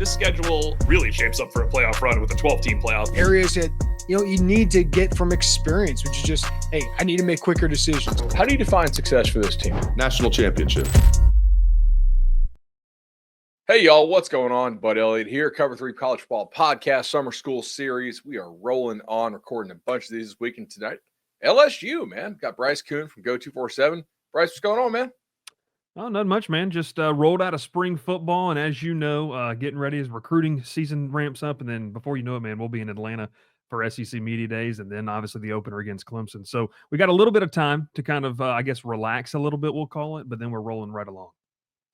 this schedule really shapes up for a playoff run with a 12-team playoff. Areas that, you need to get from experience, which is just, hey, I need to make quicker decisions. How do you define success for this team? National championship. Hey, y'all, what's going on? Bud Elliott here, Cover 3 College Football Podcast, Summer School Series. We are rolling on, recording a bunch of these this weekend tonight. LSU, man. Got Bryce Kuhn from Go247. Bryce, what's going on, man? Oh, not much, man. Just rolled out of spring football, and as you know, getting ready as recruiting season ramps up, and then before you know it, man, we'll be in Atlanta for SEC Media Days, and then obviously the opener against Clemson. So we got a little bit of time to kind of, relax a little bit, we'll call it, but then we're rolling right along.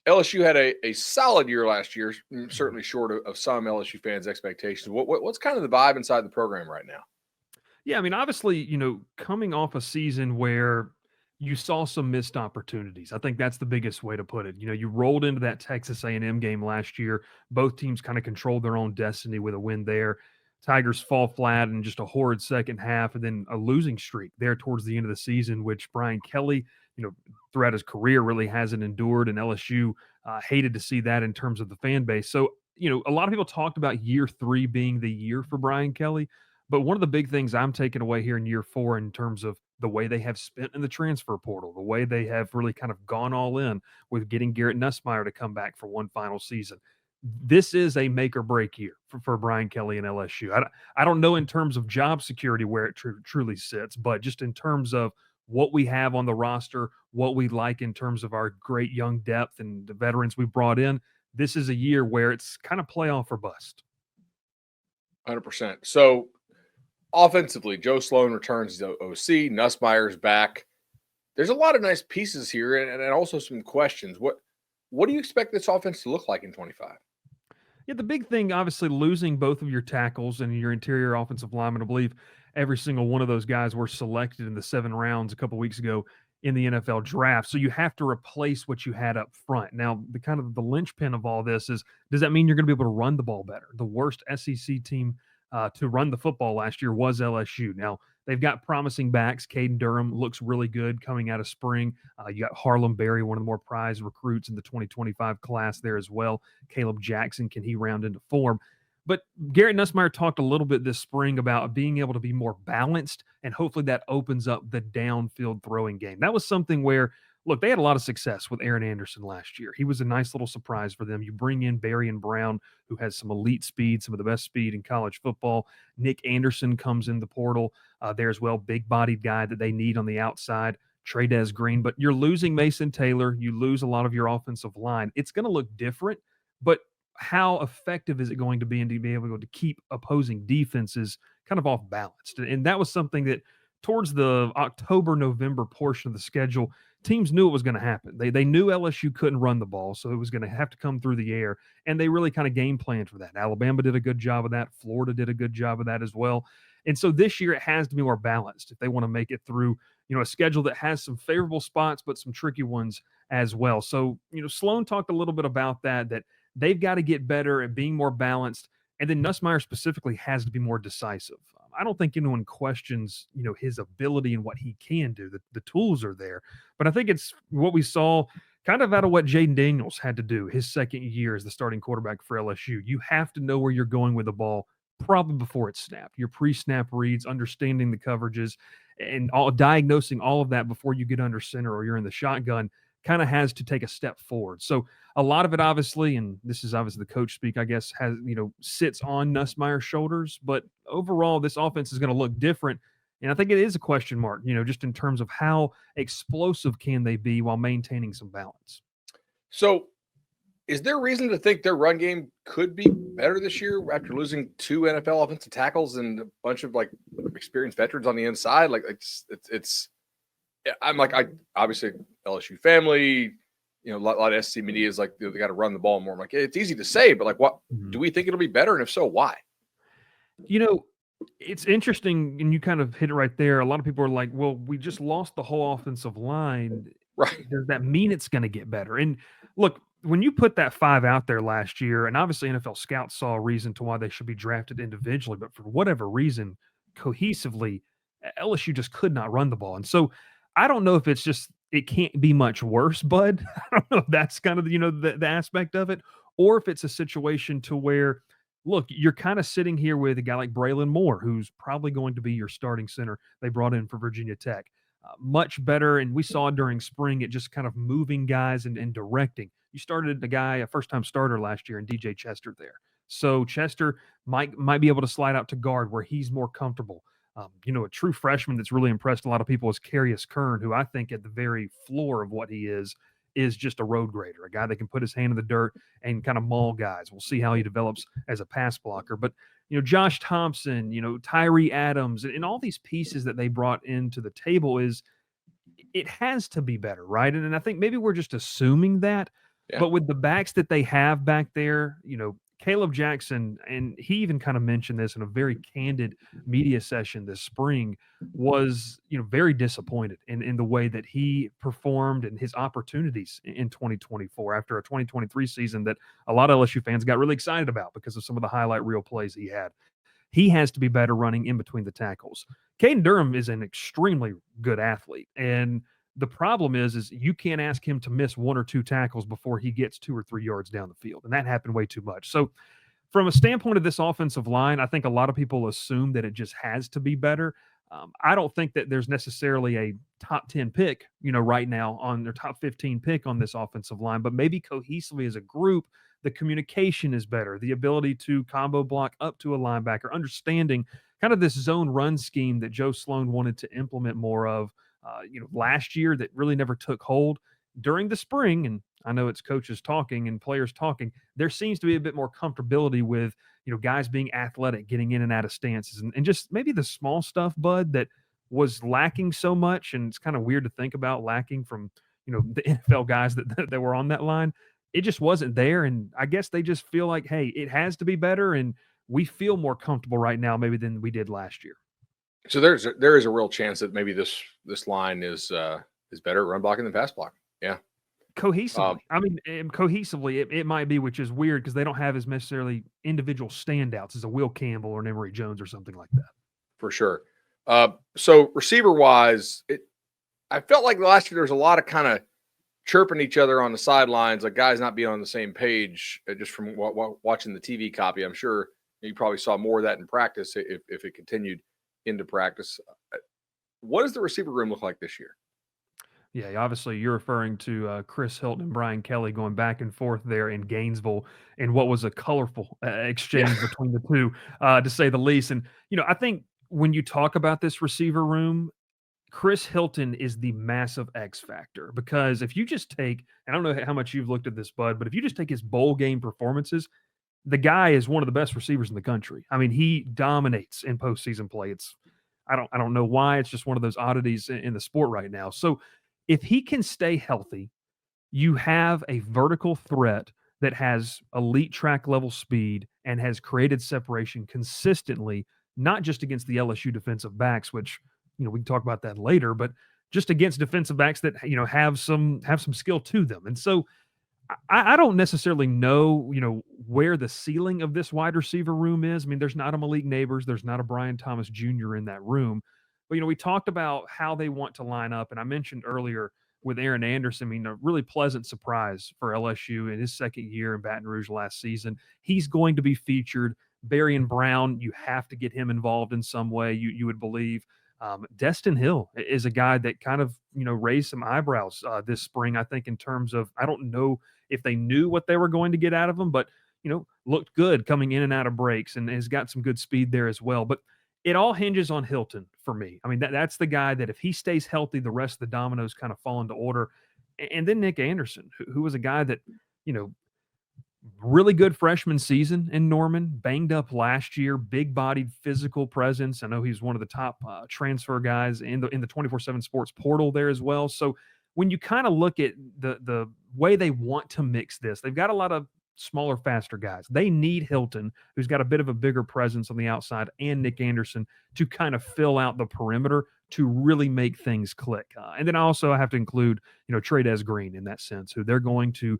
LSU had a solid year last year, certainly short of some LSU fans' expectations. What's kind of the vibe inside the program right now? Yeah, I mean, obviously, coming off a season where you saw some missed opportunities. I think that's the biggest way to put it. You rolled into that Texas A&M game last year. Both teams kind of controlled their own destiny with a win there. Tigers fall flat in just a horrid second half, and then a losing streak there towards the end of the season, which Brian Kelly, throughout his career really hasn't endured, and LSU hated to see that in terms of the fan base. So, a lot of people talked about year 3 being the year for Brian Kelly, but one of the big things I'm taking away here in year 4 in terms of the way they have spent in the transfer portal, the way they have really kind of gone all in with getting Garrett Nussmeier to come back for one final season. This is a make or break year for Brian Kelly and LSU. I don't know in terms of job security where it truly sits, but just in terms of what we have on the roster, what we like in terms of our great young depth and the veterans we brought in, this is a year where it's kind of playoff or bust. 100%. So offensively, Joe Sloan returns to OC. Nussmeier's back. There's a lot of nice pieces here and also some questions. What do you expect this offense to look like in 25? Yeah, the big thing, obviously, losing both of your tackles and your interior offensive linemen. I believe every single one of those guys were selected in the 7 rounds a couple of weeks ago in the NFL draft. So you have to replace what you had up front. Now, the linchpin of all this is, does that mean you're going to be able to run the ball better? The worst SEC team to run the football last year was LSU. Now, they've got promising backs. Caden Durham looks really good coming out of spring. You got Harlem Berry, one of the more prized recruits in the 2025 class there as well. Caleb Jackson, can he round into form? But Garrett Nussmeier talked a little bit this spring about being able to be more balanced, and hopefully that opens up the downfield throwing game. That was something where, look, they had a lot of success with Aaron Anderson last year. He was a nice little surprise for them. You bring in Barry and Brown, who has some elite speed, some of the best speed in college football. Nick Anderson comes in the portal there as well, big-bodied guy that they need on the outside. Trey'Dez Green, but you're losing Mason Taylor. You lose a lot of your offensive line. It's going to look different, but how effective is it going to be and to be able to keep opposing defenses kind of off balanced? And that was something that towards the October-November portion of the schedule, teams knew it was going to happen. They knew LSU couldn't run the ball, so it was going to have to come through the air, and they really kind of game planned for that. Alabama did a good job of that. Florida did a good job of that as well. And so this year it has to be more balanced if they want to make it through, a schedule that has some favorable spots but some tricky ones as well. So, Sloan talked a little bit about that they've got to get better at being more balanced, and then Nussmeier specifically has to be more decisive. I don't think anyone questions, his ability and what he can do. The tools are there. But I think it's what we saw kind of out of what Jaden Daniels had to do his second year as the starting quarterback for LSU. You have to know where you're going with the ball probably before it's snapped. Your pre-snap reads, understanding the coverages, and diagnosing all of that before you get under center or you're in the shotgun kind of has to take a step forward. So a lot of it, obviously, and this is obviously the coach speak, I guess, has, sits on Nussmeier's shoulders. But overall, this offense is going to look different. And I think it is a question mark, just in terms of how explosive can they be while maintaining some balance. So is there reason to think their run game could be better this year after losing 2 NFL offensive tackles and a bunch of experienced veterans on the inside? I obviously LSU family, a lot of SC media is they got to run the ball more. I'm like, it's easy to say, but what do we think it'll be better? And if so, why? It's interesting, and you kind of hit it right there. A lot of people are like, well, we just lost the whole offensive line. Right. Does that mean it's going to get better? And look, when you put that 5 out there last year, and obviously NFL scouts saw a reason to why they should be drafted individually, but for whatever reason, cohesively, LSU just could not run the ball. And so I don't know if it's just, it can't be much worse, Bud. I don't know if that's kind of, the aspect of it, or if it's a situation to where, look, you're kind of sitting here with a guy like Braylon Moore, who's probably going to be your starting center they brought in for Virginia Tech. Much better, and we saw during spring it just kind of moving guys and directing. You started a first-time starter last year in DJ Chester there. So Chester might be able to slide out to guard where he's more comfortable. A true freshman that's really impressed a lot of people is Carius Kern, who I think at the very floor of what he is just a road grader, a guy that can put his hand in the dirt and kind of maul guys. We'll see how he develops as a pass blocker. But, Josh Thompson, Tyree Adams, and all these pieces that they brought into the table it has to be better, right? And I think maybe we're just assuming that. Yeah. But with the backs that they have back there, Caleb Jackson, and he even kind of mentioned this in a very candid media session this spring, was very disappointed in the way that he performed and his opportunities in 2024 after a 2023 season that a lot of LSU fans got really excited about because of some of the highlight reel plays he had. He has to be better running in between the tackles. Caden Durham is an extremely good athlete, and the problem is you can't ask him to miss 1 or 2 tackles before he gets 2 or 3 yards down the field, and that happened way too much. So from a standpoint of this offensive line, I think a lot of people assume that it just has to be better. I don't think that there's necessarily a top 10 pick, right now on their top 15 pick on this offensive line, but maybe cohesively as a group, the communication is better, the ability to combo block up to a linebacker, understanding kind of this zone run scheme that Joe Sloan wanted to implement more of, last year that really never took hold during the spring. And I know it's coaches talking and players talking. There seems to be a bit more comfortability with, guys being athletic, getting in and out of stances, and just maybe the small stuff, Bud, that was lacking so much. And it's kind of weird to think about lacking from, the NFL guys that were on that line. It just wasn't there. And I guess they just feel like, hey, it has to be better. And we feel more comfortable right now maybe than we did last year. So there is a real chance that maybe this line is better at run blocking than pass blocking. Yeah. Cohesively. Cohesively, it might be, which is weird because they don't have as necessarily individual standouts as a Will Campbell or an Emory Jones or something like that. For sure. So receiver-wise, I felt like last year there was a lot of kind of chirping each other on the sidelines, like guys not being on the same page, just from watching the TV copy. I'm sure you probably saw more of that in practice if it continued into practice. What does the receiver room look like this year? Yeah, obviously you're referring to Chris Hilton and Brian Kelly going back and forth there in Gainesville in what was a colorful exchange between the two, to say the least. And, I think when you talk about this receiver room, Chris Hilton is the massive X factor, because if you just take, and I don't know how much you've looked at this, Bud, but if you just take his bowl game performances, the guy is one of the best receivers in the country. I mean, he dominates in postseason play. I don't know why. It's just one of those oddities in the sport right now. So if he can stay healthy, you have a vertical threat that has elite track level speed and has created separation consistently, not just against the LSU defensive backs, which, we can talk about that later, but just against defensive backs that, have some skill to them. And so I don't necessarily know, where the ceiling of this wide receiver room is. I mean, there's not a Malik Neighbors, there's not a Brian Thomas Jr. in that room. But, we talked about how they want to line up. And I mentioned earlier with Aaron Anderson, I mean, a really pleasant surprise for LSU in his second year in Baton Rouge last season. He's going to be featured. Berrien Brown, you have to get him involved in some way, you would believe. Destin Hill is a guy that kind of, raised some eyebrows this spring, I think, in terms of, I don't know if they knew what they were going to get out of him, but, looked good coming in and out of breaks and has got some good speed there as well. But it all hinges on Hilton for me. I mean, that's the guy that if he stays healthy, the rest of the dominoes kind of fall into order. And then Nick Anderson, who was a guy that, really good freshman season in Norman, banged up last year, big-bodied physical presence. I know he's one of the top transfer guys in the 24/7 Sports portal there as well. So when you kind of look at the way they want to mix this, they've got a lot of smaller, faster guys. They need Hilton, who's got a bit of a bigger presence on the outside, and Nick Anderson to kind of fill out the perimeter to really make things click. And then also I have to include, Trey Green in that sense, who they're going to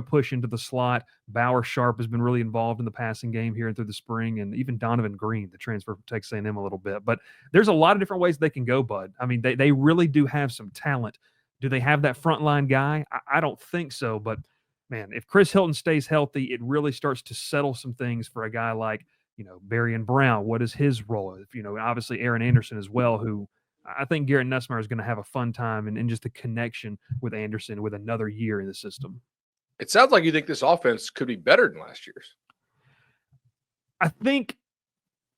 push into the slot. Bauer Sharp has been really involved in the passing game here and through the spring, and even Donovan Green, the transfer from Texas A&M, a little bit. But there's a lot of different ways they can go, Bud. I mean, they really do have some talent. Do they have that frontline guy? I don't think so, but man, if Chris Hilton stays healthy, it really starts to settle some things for a guy like, Berrien Brown. What is his role? Obviously Aaron Anderson as well, who I think Garrett Nussmeier is going to have a fun time and just a connection with Anderson with another year in the system. It sounds like you think this offense could be better than last year's. I think,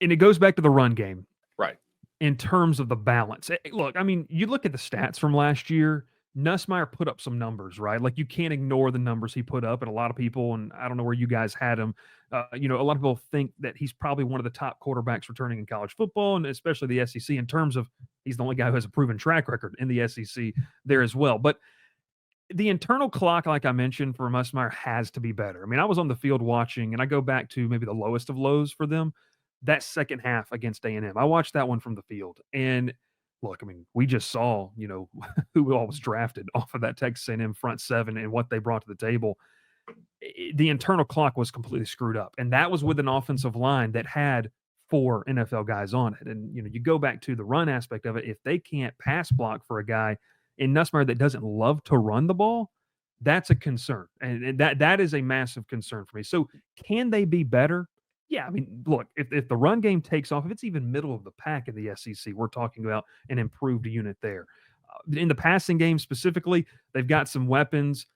and it goes back to the run game. Right. In terms of the balance. Look, I mean, you look at the stats from last year, Nussmeier put up some numbers, right? Like, you can't ignore the numbers he put up, and a lot of people, and I don't know where you guys had him, a lot of people think that he's probably one of the top quarterbacks returning in college football, and especially the SEC, in terms of he's the only guy who has a proven track record in the SEC there as well. But the internal clock, like I mentioned, for Nussmeier has to be better. I mean, I was on the field watching, and I go back to maybe the lowest of lows for them, that second half against A&M. I watched that one from the field, and look, I mean, we just saw, who all was drafted off of that Texas A&M front seven and what they brought to the table. The internal clock was completely screwed up, and that was with an offensive line that had 4 NFL guys on it. And, you go back to the run aspect of it. If they can't pass block for a guy in Nussmeier that doesn't love to run the ball, that's a concern. And that is a massive concern for me. So can they be better? Yeah, I mean, look, if the run game takes off, if it's even middle of the pack in the SEC, we're talking about an improved unit there. In the passing game specifically, they've got some weapons.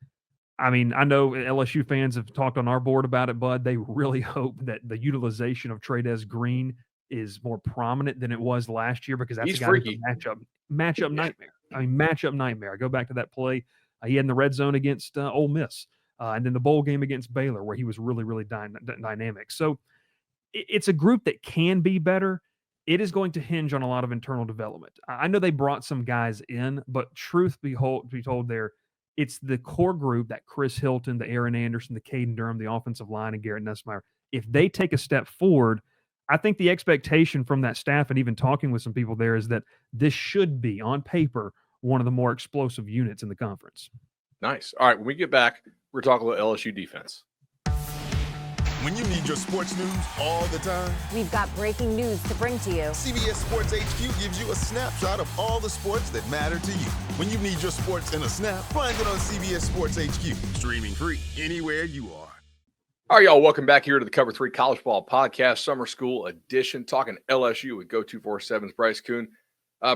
I mean, I know LSU fans have talked on our board about it, Bud. They really hope that the utilization of Trey'Dez Green is more prominent than it was last year, because that's He's a guy freaky. who's a matchup nightmare. I mean, matchup nightmare. I go back to that play he had in the red zone against Ole Miss, and then the bowl game against Baylor, where he was really, really dynamic. So it's a group that can be better. It is going to hinge on a lot of internal development. I know they brought some guys in, but truth be told there, it's the core group, that Chris Hilton, the Aaron Anderson, the Caden Durham, the offensive line, and Garrett Nussmeier. If they take a step forward, I think the expectation from that staff, and even talking with some people there, is that this should be, on paper, one of the more explosive units in the conference. Nice. All right, when we get back, we're talking about LSU defense. When you need your sports news all the time, we've got breaking news to bring to you. CBS Sports HQ gives you a snapshot of all the sports that matter to you. When you need your sports in a snap, find it on CBS Sports HQ, streaming free anywhere you are. All right, y'all, welcome back here to the Cover 3 College Ball Podcast, Summer School Edition, talking LSU with Go247's Bryce Kuhn.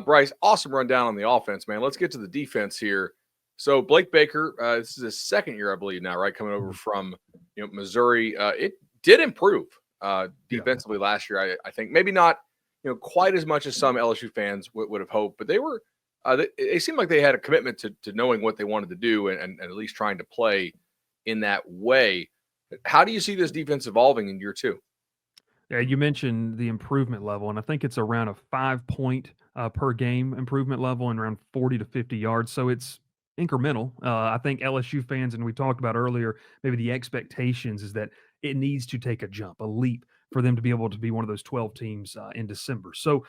Bryce, awesome rundown on the offense, man. Let's get to the defense here. So Blake Baker, this is his second year, I believe now, right? Coming over from Missouri. It did improve defensively last year. I think maybe not quite as much as some LSU fans would have hoped, but they were they seemed like they had a commitment to knowing what they wanted to do and at least trying to play in that way. How do you see this defense evolving in year 2? Yeah, you mentioned the improvement level, and I think it's around a 5-point per game improvement level and around 40 to 50 yards. So it's incremental. I think LSU fans, and we talked about earlier, maybe the expectations is that it needs to take a jump, a leap, for them to be able to be one of those 12 teams in December. So,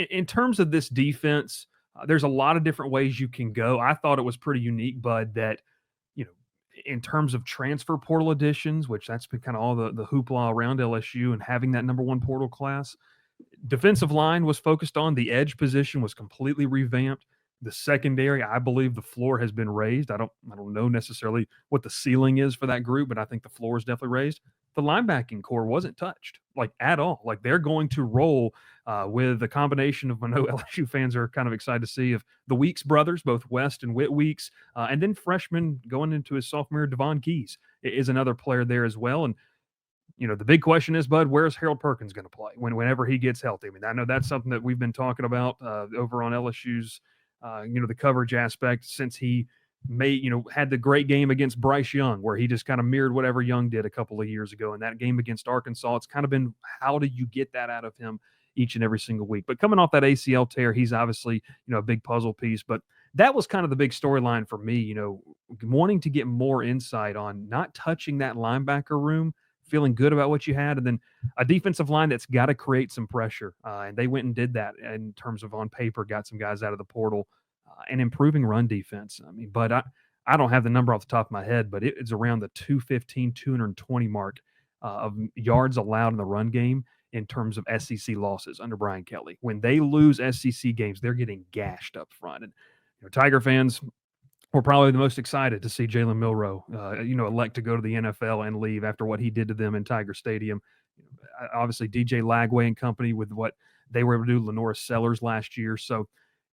in terms of this defense, there's a lot of different ways you can go. I thought it was pretty unique, Bud, that, in terms of transfer portal additions, which that's been kind of all the hoopla around LSU and having that number 1 portal class, defensive line was focused on. The edge position was completely revamped. The secondary, I believe the floor has been raised. I don't know necessarily what the ceiling is for that group, but I think the floor is definitely raised. The linebacking core wasn't touched, like, at all. Like, they're going to roll with a combination of, I know LSU fans are kind of excited to see, of the Weeks brothers, both West and Whit Weeks, and then freshman going into his sophomore, Devon Keys is another player there as well. And the big question is, Bud, where's Harold Perkins going to play whenever he gets healthy? I mean, I know that's something that we've been talking about over on LSU's the coverage aspect, since he had the great game against Bryce Young, where he just kind of mirrored whatever Young did a couple of years ago. And that game against Arkansas, it's kind of been, how do you get that out of him each and every single week? But coming off that ACL tear, he's obviously, a big puzzle piece. But that was kind of the big storyline for me, wanting to get more insight on not touching that linebacker room, feeling good about what you had, and then a defensive line that's got to create some pressure. And they went and did that in terms of, on paper, got some guys out of the portal and improving run defense. I mean, but I don't have the number off the top of my head, but it's around the 215, 220 mark of yards allowed in the run game in terms of SEC losses under Brian Kelly. When they lose SEC games, they're getting gashed up front. And Tiger fans, we're probably the most excited to see Jalen Milroe, elect to go to the NFL and leave after what he did to them in Tiger Stadium. Obviously, DJ Lagway and company with what they were able to do, Lenora Sellers last year. So,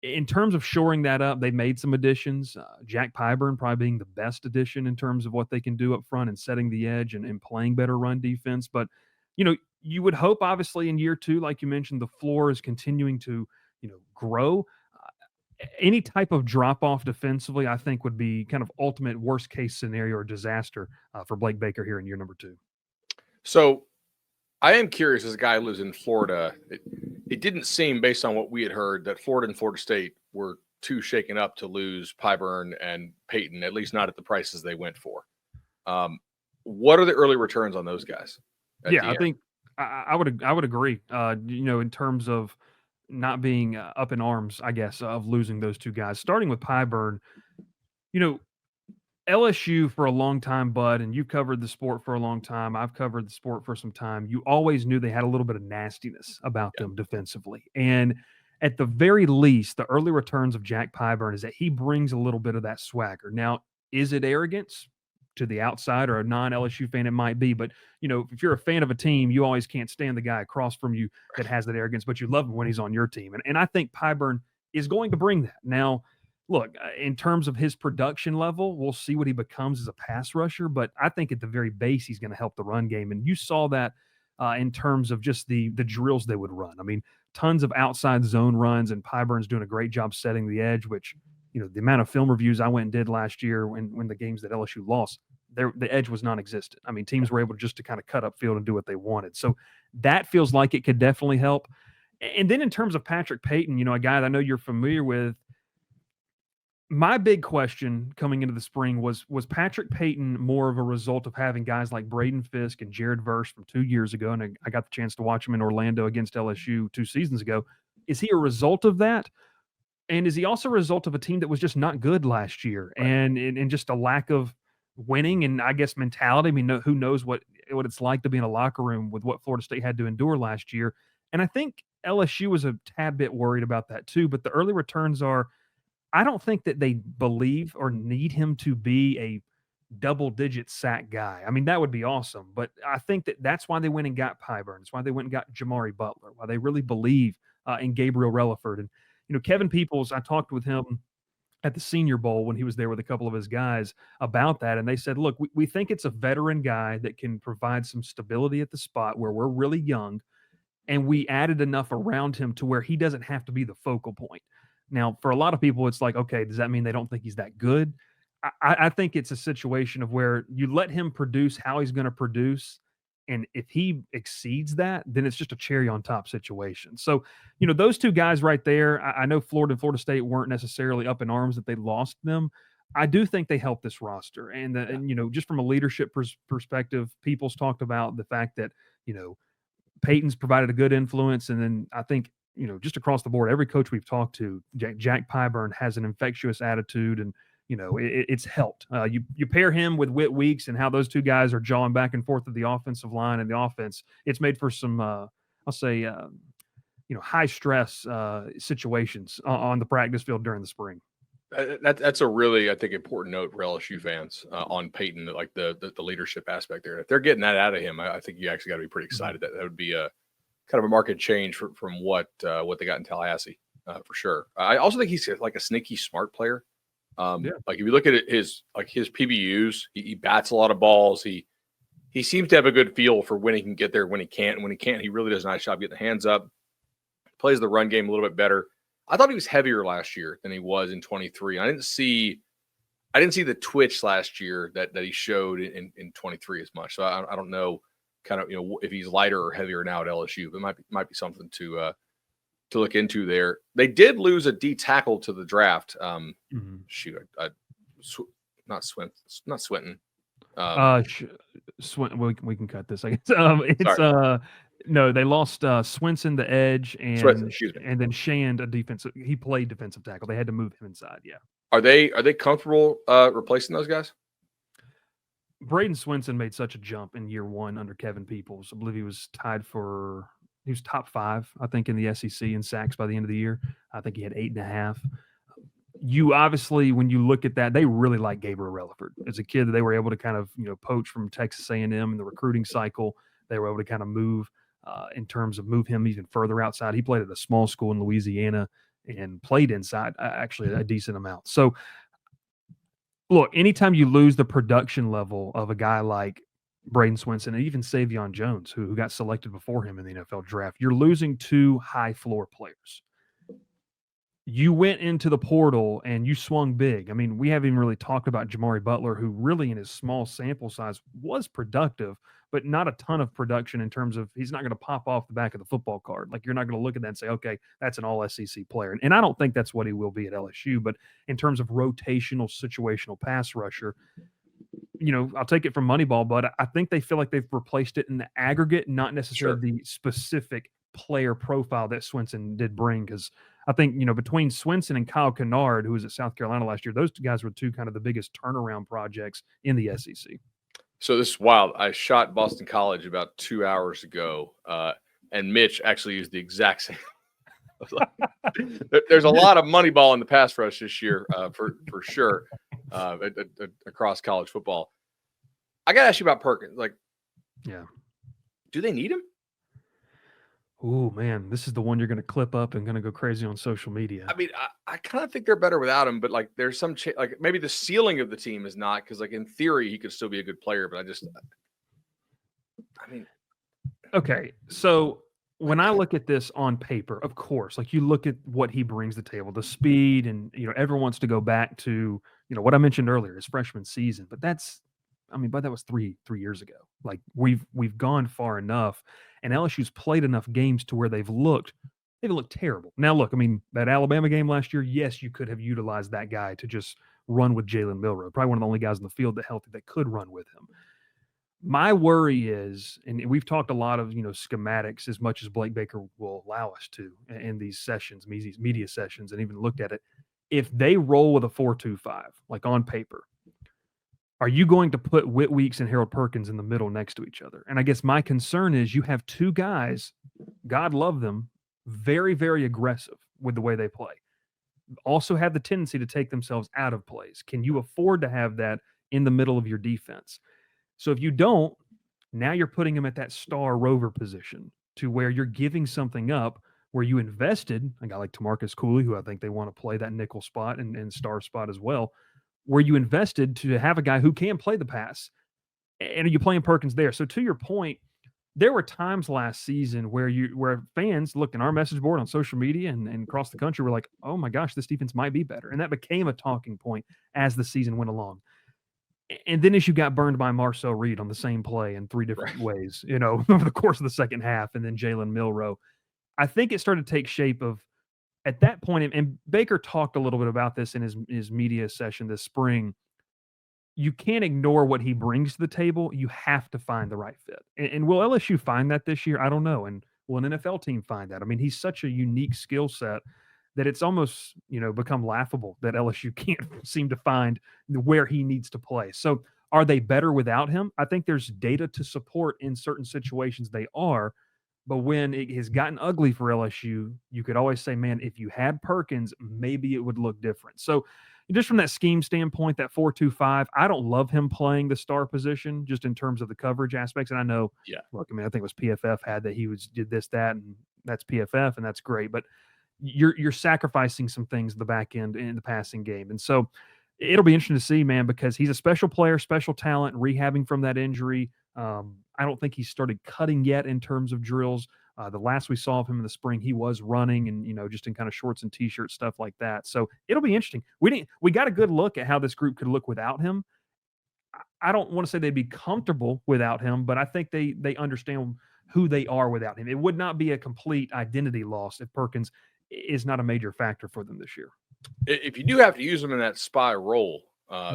in terms of shoring that up, they made some additions. Jack Pyburn probably being the best addition in terms of what they can do up front and setting the edge and playing better run defense. But, you would hope, obviously, in year two, like you mentioned, the floor is continuing to, grow. Any type of drop off defensively, I think, would be kind of ultimate worst case scenario or disaster for Blake Baker here in year number two. So I am curious, as a guy who lives in Florida, it didn't seem, based on what we had heard, that Florida and Florida State were too shaken up to lose Pyburn and Peyton, at least not at the prices they went for. What are the early returns on those guys? Yeah, I think I would agree. In terms of not being up in arms, I guess, of losing those two guys. Starting with Pyburn, LSU for a long time, Bud, and you've covered the sport for a long time. I've covered the sport for some time. You always knew they had a little bit of nastiness about them defensively. And at the very least, the early returns of Jack Pyburn is that he brings a little bit of that swagger. Now, is it arrogance? To the outside or a non-LSU fan, it might be. But, if you're a fan of a team, you always can't stand the guy across from you that has that arrogance, but you love him when he's on your team. And I think Pyburn is going to bring that. Now, look, in terms of his production level, we'll see what he becomes as a pass rusher. But I think at the very base, he's going to help the run game. And you saw that in terms of just the drills they would run. I mean, tons of outside zone runs, and Pyburn's doing a great job setting the edge, which – the amount of film reviews I went and did last year when the games that LSU lost, the edge was non-existent. I mean, teams were able just to kind of cut up field and do what they wanted. So that feels like it could definitely help. And then in terms of Patrick Peyton, a guy that I know you're familiar with, my big question coming into the spring was Patrick Peyton more of a result of having guys like Braden Fisk and Jared Verse from 2 years ago, and I got the chance to watch him in Orlando against LSU 2 seasons ago. Is he a result of that? And is he also a result of a team that was just not good last year and just a lack of winning and, I guess, mentality? I mean, who knows what it's like to be in a locker room with what Florida State had to endure last year. And I think LSU was a tad bit worried about that too. But the early returns are, I don't think that they believe or need him to be a double-digit sack guy. I mean, that would be awesome. But I think that's why they went and got Pyburn. It's why they went and got Jamari Butler, why they really believe in Gabriel Relaford. And Kevin Peoples, I talked with him at the Senior Bowl when he was there with a couple of his guys about that. And they said, look, we think it's a veteran guy that can provide some stability at the spot where we're really young. And we added enough around him to where he doesn't have to be the focal point. Now, for a lot of people, it's like, okay, does that mean they don't think he's that good? I think it's a situation of where you let him produce how he's going to produce. And if he exceeds that, then it's just a cherry on top situation. So, those two guys right there, I know Florida and Florida State weren't necessarily up in arms that they lost them. I do think they helped this roster. And just from a leadership perspective, Peoples talked about the fact that, Peyton's provided a good influence. And then I think, just across the board, every coach we've talked to, Jack Pyburn has an infectious attitude, and it's helped. You pair him with Whit Weeks and how those two guys are jawing back and forth of the offensive line and the offense. It's made for some, I'll say, high stress situations on the practice field during the spring. That's a really, I think, important note for LSU fans on Peyton, like the leadership aspect there. If they're getting that out of him, I think you actually got to be pretty excited. That would be a kind of a market change from what they got in Tallahassee for sure. I also think he's like a sneaky smart player. Like if you look at his PBUs, he bats a lot of balls. He seems to have a good feel for when he can get there, when he can't, and when he can't, he really does a nice job getting the hands up. Plays the run game a little bit better. I thought he was heavier last year than he was in 23. I didn't see the twitch last year that he showed in 23 as much. So I don't know kind of if he's lighter or heavier now at LSU. But it might be something to look into there. They did lose a D tackle to the draft. Shoot, not Swinton. We can cut this. I guess no, they lost Swinson the edge and then Shand a defensive. He played defensive tackle. They had to move him inside. Yeah. Are they comfortable replacing those guys? Braden Swinson made such a jump in year one under Kevin Peoples. I believe he was top 5, I think, in the SEC in sacks by the end of the year. I think he had 8.5. you obviously, when you look at that, they really like Gabriel Relaford as a kid that they were able to kind of, poach from Texas A&M in the recruiting cycle. They were able to kind of move in terms of move him even further outside. He played at a small school in Louisiana and played inside actually a decent amount. So look, anytime you lose the production level of a guy like Braden Swinson and even Savion Jones, who got selected before him in the NFL draft, you're losing two high floor players. You went into the portal and you swung big. I mean, we haven't even really talked about Jamari Butler, who really in his small sample size was productive, but not a ton of production in terms of he's not going to pop off the back of the football card. Like, you're not going to look at that and say, okay, that's an all SEC player. And I don't think that's what he will be at LSU, but in terms of rotational, situational pass rusher, I'll take it from Moneyball, but I think they feel like they've replaced it in the aggregate, not necessarily the specific player profile that Swinson did bring. Because I think, between Swinson and Kyle Kennard, who was at South Carolina last year, those two guys were two kind of the biggest turnaround projects in the SEC. So this is wild. I shot Boston College about 2 hours ago, and Mitch actually used the exact same. There's a lot of money ball in the pass rush this year, for sure, across college football. I got to ask you about Perkins. Do they need him? Oh, man, this is the one you're going to clip up and going to go crazy on social media. I mean, I kind of think they're better without him, but there's some maybe the ceiling of the team is not, because in theory he could still be a good player, but okay, so when I look at this on paper, of course, you look at what he brings to the table, the speed, and everyone wants to go back to what I mentioned earlier, his freshman season, but that was three years ago. We've gone far enough, and LSU's played enough games to where they've looked terrible. Now look, that Alabama game last year, yes, you could have utilized that guy to just run with Jalen Milroe, probably one of the only guys in the field that could run with him. My worry is, and we've talked a lot of schematics as much as Blake Baker will allow us to in these sessions, media sessions, and even looked at it. If they roll with a 4-2-5, on paper, are you going to put Whit Weeks and Harold Perkins in the middle next to each other? And I guess my concern is you have two guys, God love them, very, very aggressive with the way they play. Also have the tendency to take themselves out of plays. Can you afford to have that in the middle of your defense? So if you don't, now you're putting them at that star rover position to where you're giving something up where you invested, a guy like Tamarcus Cooley, who I think they want to play that nickel spot and star spot as well, where you invested to have a guy who can play the pass. And are you playing Perkins there? So to your point, there were times last season where fans looked in our message board on social media and across the country were like, oh my gosh, this defense might be better. And that became a talking point as the season went along. And then as you got burned by Marcel Reed on the same play in three different ways, over the course of the second half, and then Jalen Milroe, I think it started to take shape of at that point, and Baker talked a little bit about this in his media session this spring. You can't ignore what he brings to the table. You have to find the right fit. And will LSU find that this year? I don't know. And will an NFL team find that? He's such a unique skill set that it's almost, become laughable that LSU can't seem to find where he needs to play. So are they better without him? I think there's data to support in certain situations they are. But when it has gotten ugly for LSU, you could always say, man, if you had Perkins, maybe it would look different. So just from that scheme standpoint, that 4-2-5, I don't love him playing the star position just in terms of the coverage aspects. And I know, look, I think it was PFF had that he did this, that, and that's PFF, and that's great. But you're sacrificing some things in the back end in the passing game. And so it'll be interesting to see, man, because he's a special player, special talent, rehabbing from that injury. I don't think he started cutting yet in terms of drills. The last we saw of him in the spring, he was running and, just in kind of shorts and t-shirts, stuff like that. So it'll be interesting. We got a good look at how this group could look without him. I don't want to say they'd be comfortable without him, but I think they understand who they are without him. It would not be a complete identity loss if Perkins is not a major factor for them this year. If you do have to use him in that spy role,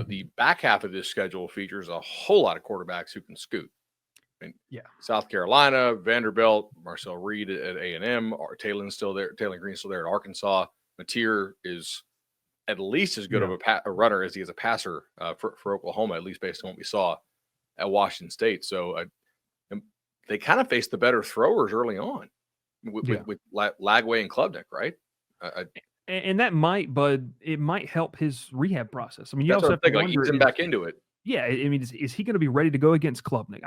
the back half of this schedule features a whole lot of quarterbacks who can scoot. South Carolina, Vanderbilt, Marcel Reed at A&M, Taylor Green's still there at Arkansas. Mateer is at least as good of a runner as he is a passer for Oklahoma, at least based on what we saw at Washington State. So they kind of face the better throwers early on with Lagway and Klubnik, right? And that might, but it might help his rehab process. I mean, you That's also what I'm have to thinking. Like, wonder ease him back into it. yeah, I mean, is he going to be ready to go against Klubnik?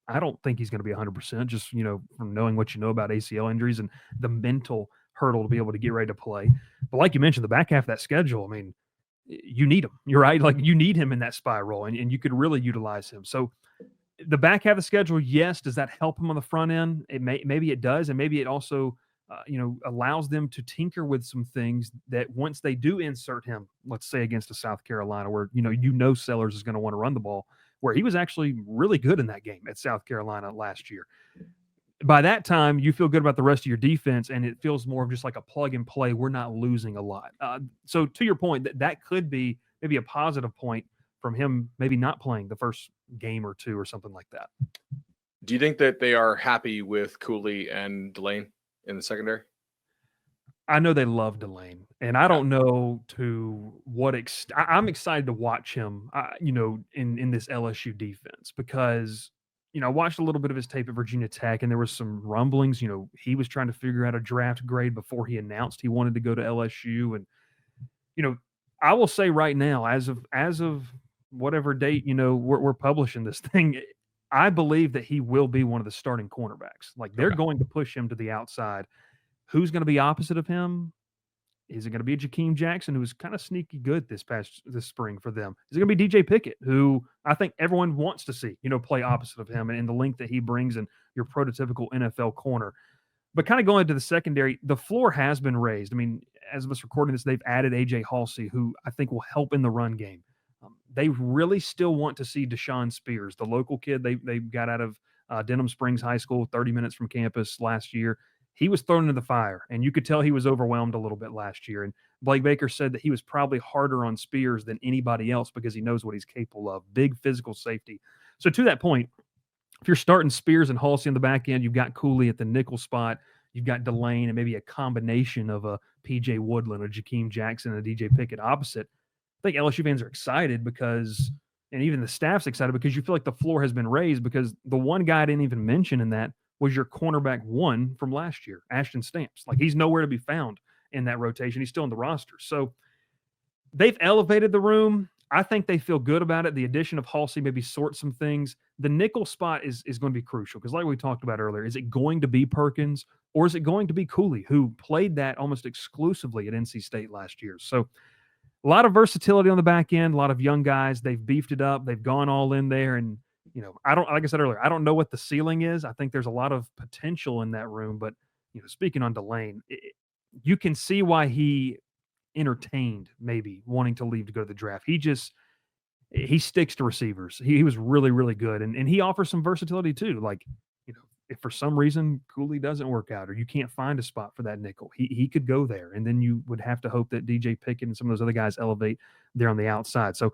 I don't think he's going to be 100%, just, from knowing what you know about ACL injuries and the mental hurdle to be able to get ready to play. But like you mentioned, the back half of that schedule, I mean, you need him. You're right. Like, you need him in that spiral, and you could really utilize him. So the back half of the schedule, yes. Does that help him on the front end? Maybe it does, and maybe it also, allows them to tinker with some things that once they do insert him, let's say against a South Carolina, where Sellers is going to want to run the ball, where he was actually really good in that game at South Carolina last year. By that time, you feel good about the rest of your defense, and it feels more of just like a plug and play. We're not losing a lot. So to your point, that could be maybe a positive point from him maybe not playing the first game or two or something like that. Do you think that they are happy with Cooley and Delane in the secondary? I know they love Delane, and I don't know to what extent. I'm excited to watch him, in this LSU defense because, I watched a little bit of his tape at Virginia Tech, and there was some rumblings. He was trying to figure out a draft grade before he announced he wanted to go to LSU, and I will say right now, as of whatever date we're publishing this thing, I believe that he will be one of the starting cornerbacks. Like, they're going to push him to the outside. Who's going to be opposite of him? Is it going to be Jakeem Jackson, who was kind of sneaky good this spring for them? Is it going to be DJ Pickett, who I think everyone wants to see, play opposite of him and the length that he brings in your prototypical NFL corner? But kind of going to the secondary, the floor has been raised. I mean, as of us recording this, they've added A.J. Halsey, who I think will help in the run game. They really still want to see Deshaun Spears, the local kid they got out of Denham Springs High School, 30 minutes from campus last year. He was thrown into the fire, and you could tell he was overwhelmed a little bit last year. And Blake Baker said that he was probably harder on Spears than anybody else because he knows what he's capable of. Big physical safety. So to that point, if you're starting Spears and Halsey in the back end, you've got Cooley at the nickel spot. You've got Delane and maybe a combination of a P.J. Woodland, a Jakeem Jackson, and a DJ Pickett opposite. I think LSU fans are excited because, and even the staff's excited because you feel like the floor has been raised because the one guy I didn't even mention in that was your cornerback one from last year, Ashton Stamps. Like, he's nowhere to be found in that rotation. He's still in the roster. So they've elevated the room. I think they feel good about it. The addition of Halsey maybe sorts some things. The nickel spot is going to be crucial because, like we talked about earlier, is it going to be Perkins or is it going to be Cooley, who played that almost exclusively at NC State last year? So a lot of versatility on the back end, a lot of young guys. They've beefed it up. They've gone all in there. And, like I said earlier, I don't know what the ceiling is. I think there's a lot of potential in that room. But, speaking on Delane, you can see why he entertained maybe wanting to leave to go to the draft. He sticks to receivers. He was really, really good. And he offers some versatility too. Like, if for some reason Cooley doesn't work out or you can't find a spot for that nickel, he could go there. And then you would have to hope that DJ Pickett and some of those other guys elevate there on the outside. So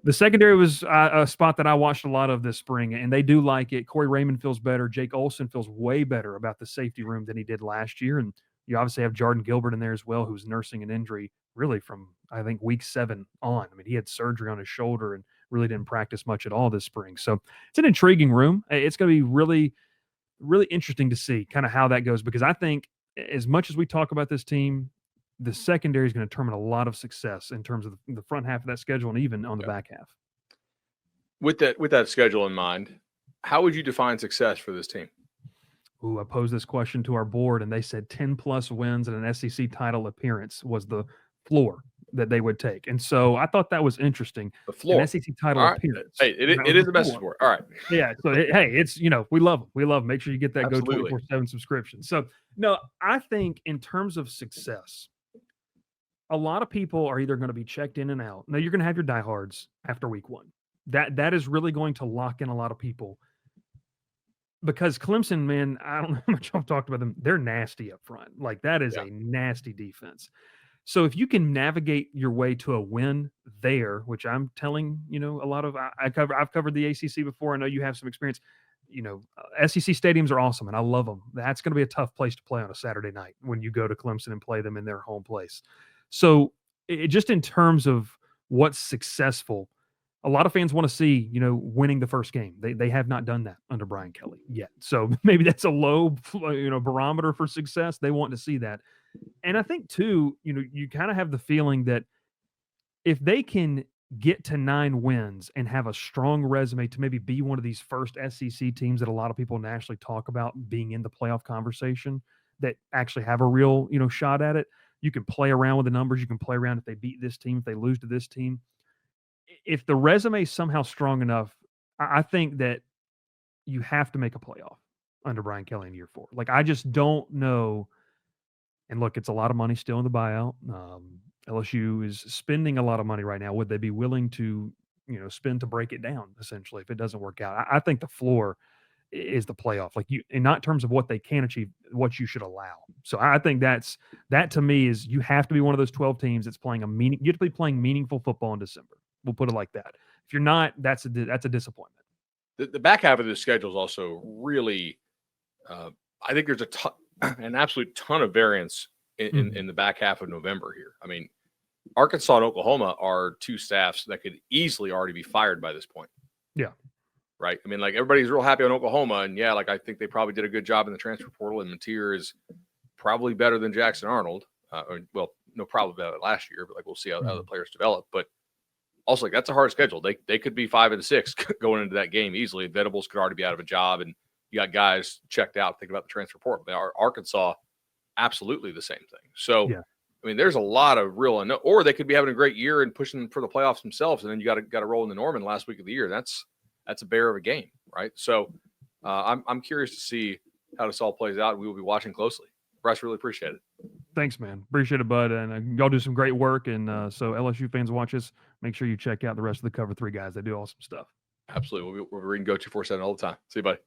the secondary was a spot that I watched a lot of this spring, and they do like it. Corey Raymond feels better. Jake Olson feels way better about the safety room than he did last year. And you obviously have Jordan Gilbert in there as well, who's nursing an injury really from, I think, week 7 on. I mean, he had surgery on his shoulder and really didn't practice much at all this spring. So it's an intriguing room. It's going to be really, really interesting to see kind of how that goes, because I think as much as we talk about this team, the secondary is going to determine a lot of success in terms of the front half of that schedule and even on the back half. With that schedule in mind, how would you define success for this team? Ooh, I posed this question to our board, and they said 10-plus wins and an SEC title appearance was the floor that they would take. And so I thought that was interesting. The floor. An SEC title appearance. Hey, it is the message board. All right. Yeah. So, hey, it's, we love them. We love them. Make sure you get that Absolutely. Go 24/7 subscription. So, no, I think in terms of success, a lot of people are either going to be checked in and out. Now, you're going to have your diehards after week 1. That is really going to lock in a lot of people. Because Clemson, man, I don't know how much I've talked about them. They're nasty up front. Like, that is a nasty defense. So if you can navigate your way to a win there, which I'm telling, a lot of I've covered the ACC before. I know you have some experience. SEC stadiums are awesome, and I love them. That's going to be a tough place to play on a Saturday night when you go to Clemson and play them in their home place. So just in terms of what's successful, a lot of fans want to see, winning the first game. They have not done that under Brian Kelly yet. So maybe that's a low, barometer for success. They want to see that. And I think too, you kind of have the feeling that if they can get to 9 wins and have a strong resume to maybe be one of these first SEC teams that a lot of people nationally talk about being in the playoff conversation, that actually have a real, shot at it. You can play around with the numbers. You can play around if they beat this team, if they lose to this team. If the resume is somehow strong enough, I think that you have to make a playoff under Brian Kelly in year 4. Like, I just don't know. And look, it's a lot of money still in the buyout. LSU is spending a lot of money right now. Would they be willing to, spend to break it down, essentially, if it doesn't work out? I think the floor is the playoff. Like, and not in terms of what they can achieve, what you should allow. So I think that to me is, you have to be one of those 12 teams that's playing you have to be playing meaningful football in December. We'll put it like that. If you're not, that's a disappointment. The back half of the schedule is also really, I think there's an absolute ton of variance in the back half of November here. I mean, Arkansas and Oklahoma are 2 staffs that could easily already be fired by this point. Yeah. Right. I mean, like, everybody's real happy on Oklahoma, and I think they probably did a good job in the transfer portal, and Mateer is probably better than Jackson Arnold. No problem about it last year, but we'll see how the players develop. But also, that's a hard schedule. They could be 5-6 going into that game easily. Venables could already be out of a job, and you got guys checked out thinking about the transfer portal. Arkansas, absolutely the same thing. So, I mean, there's a lot of real, or they could be having a great year and pushing for the playoffs themselves, and then you got to roll into Norman last week of the year. That's a bear of a game, right? So, I'm curious to see how this all plays out. We will be watching closely. Bryce, really appreciate it. Thanks, man. Appreciate it, bud. And y'all do some great work. And so LSU fans watch us. Make sure you check out the rest of the Cover 3 guys. They do awesome stuff. Absolutely. We're reading Go 247 all the time. See you, buddy.